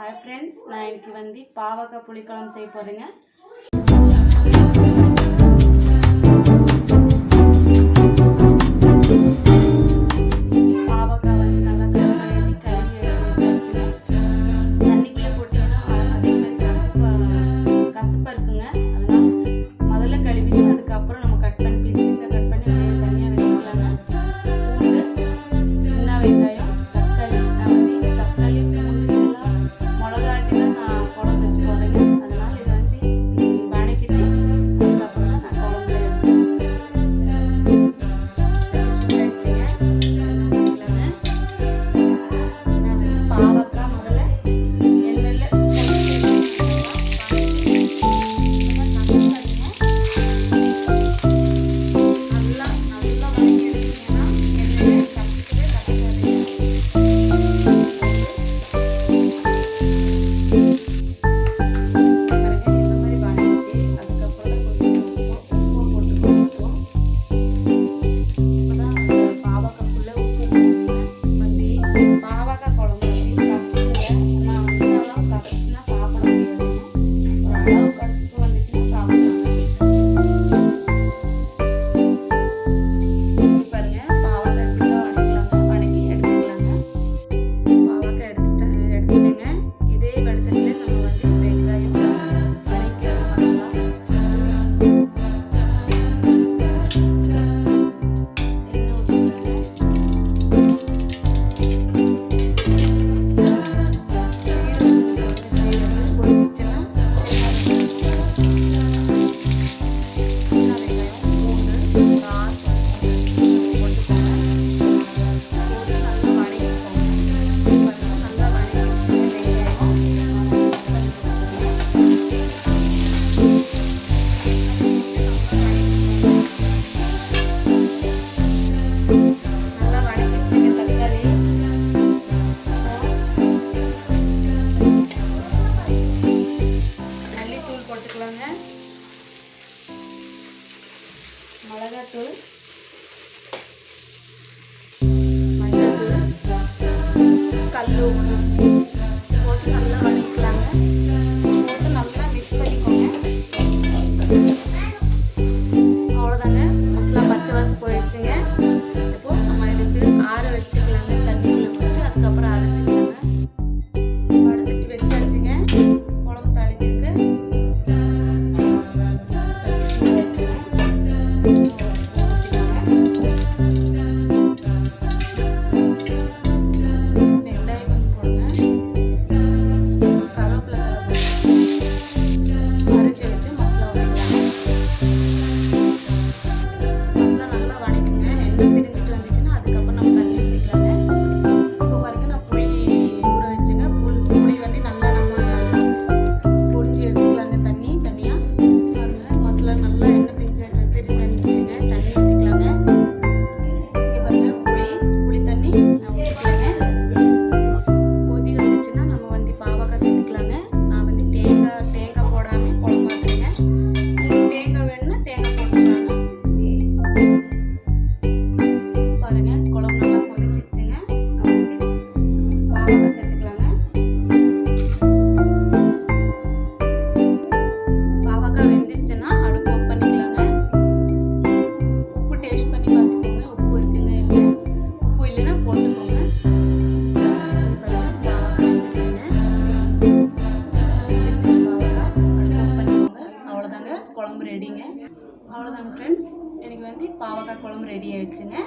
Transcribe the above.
hi friends நான் இன்னைக்கு வந்து பாவக்காய் புளிக்குழம்பு செய்ய போறேங்க பாவக்காய் வந்து நல்லா கழுவி எடுத்து தண்ணிக்குள்ள போட்டீங்கன்னா அதே மாதிரி கசப்பா இருக்குங்க அதனால முதல்ல கழுவிட்டு அதுக்கு அப்புறம் நம்ம கட் பண்ணி பீஸ் பீஸா கட் பண்ணி தனியா வெச்சுக்கலாங்க பூண்டு சின்ன வெங்காயம் மிளகாத்தூள் மஞ்சள்தூள் கல் உப்பு போட்டு நல்லா வதக்கிக்கலாங்க போட்டு நல்லா மிக்ஸ் பண்ணிக்கோங்க அவ்வளோதாங்க மசாலா பச்சை வாசம் போயிடுச்சுங்க இப்போ நம்ம இதுக்கு ஆற வச்சுக்கலாங்க தண்ணிக்குள்ளே போட்டு அதுக்கப்புறம் அரைச்சிக்கலாங்க வடை சட்டி வச்சாச்சுங்க குழம்பு தாளிக்கிறதுக்கு குழம்பு ரெடிங்க அவ்வளோதாங்க ஃப்ரெண்ட்ஸ் எனக்கு வந்து பாவக்காய் குழம்பு ரெடி ஆயிடுச்சுங்க